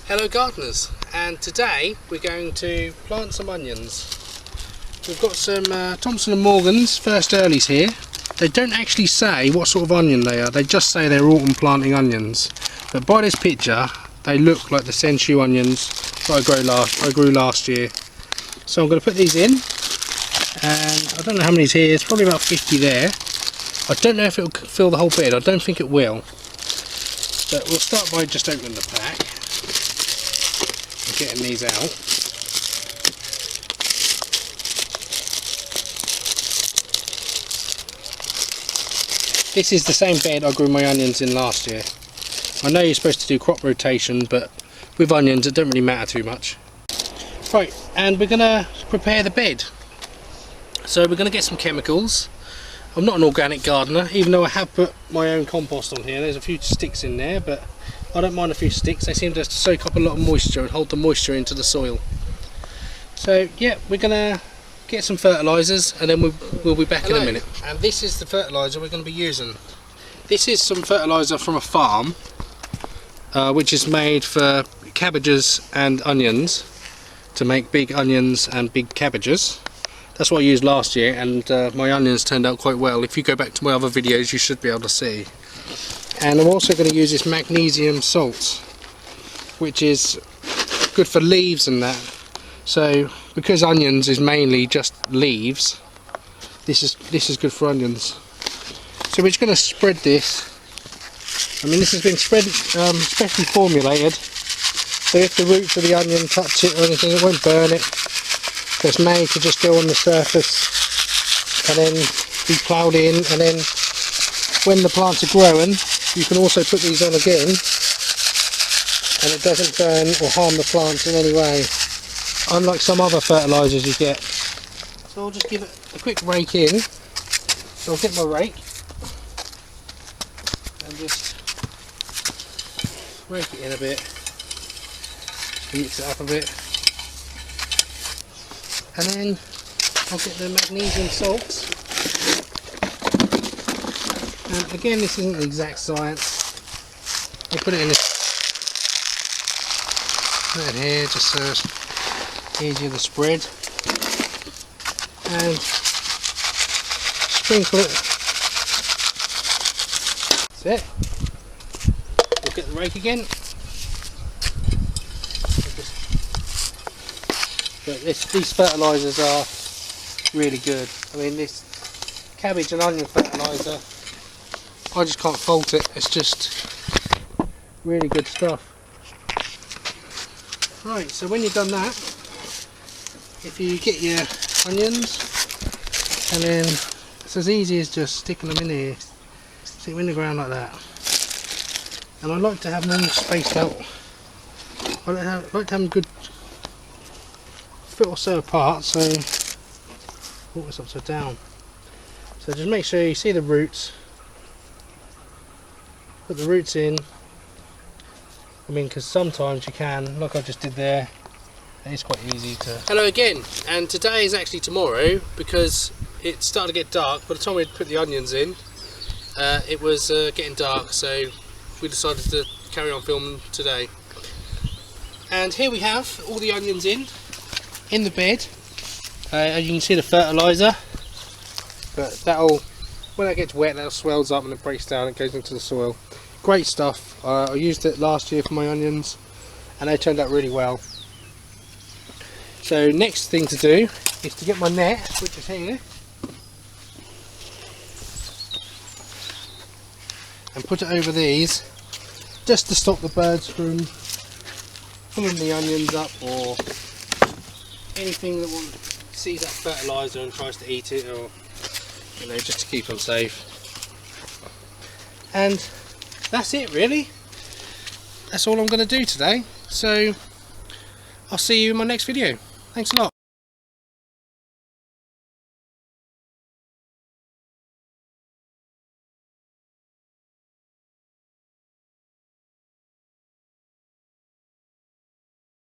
Hello gardeners, and today we're going to plant some onions. We've got some Thompson & Morgan's first earlies here. They don't actually say what sort of onion they are, they just say they're autumn planting onions. But by this picture, they look like the Sensu onions that I grew last year. So I'm going to put these in, and I don't know how many's here, it's probably about 50 there. I don't know if it'll fill the whole bed, I don't think it will. But we'll start by just opening the pack. Getting these out. This is the same bed I grew my onions in last year. I know you're supposed to do crop rotation, but with onions it don't really matter too much. Right, and we're going to prepare the bed. So we're going to get some chemicals. I'm not an organic gardener, even though I have put my own compost on here. There's a few sticks in there, but I don't mind a few sticks. They seem to soak up a lot of moisture and hold the moisture into the soil. So yeah, we're gonna get some fertilizers and then we'll be back in a minute. And this is the fertilizer we're going to be using. This is some fertilizer from a farm, which is made for cabbages and onions, to make big onions and big cabbages. That's what I used last year, and my onions turned out quite well. If you go back to my other videos, you should be able to see. And I'm also going to use this magnesium salt, which is good for leaves and that. So because onions is mainly just leaves, this is good for onions. So we're just going to spread this. I mean, this has been specially formulated, so if the roots of the onion touch it or anything, it won't burn it. So it's made to just go on the surface and then be ploughed in, and then when the plants are growing, you can also put these on again and it doesn't burn or harm the plants in any way, unlike some other fertilisers you get. So I'll just give it a quick rake in. So I'll get my rake and just rake it in a bit, mix it up a bit, and then I'll get the magnesium salts. And again, this isn't the exact science. I put it in here just so it's easier to spread, and sprinkle it. That's it. We'll get the rake again. But these fertilisers are really good. I mean, this cabbage and onion fertiliser, I just can't fault it. It's just really good stuff. Right, so when you've done that, if you get your onions, and then it's as easy as just sticking them in here, stick them in the ground like that. And I like to have them all spaced out. I like to have them good foot or so apart, so oh, it's upside down. So just make sure you see the roots. Put the roots in. I mean, because sometimes you can, like I just did there, it's quite easy to... Hello again, and today is actually tomorrow, because it started to get dark. By the time we'd put the onions in, it was getting dark, so we decided to carry on filming today. And here we have all the onions in the bed. As you can see, the fertiliser, but that'll, when that gets wet, that swells up and it breaks down, it goes into the soil. Great stuff. I used it last year for my onions and they turned out really well. So next thing to do is to get my net, which is here, and put it over these, just to stop the birds from pulling the onions up, or anything that sees that fertiliser and tries to eat it, or you know, just to keep them safe. And that's it really. That's all I'm going to do today. So I'll see you in my next video. Thanks a lot.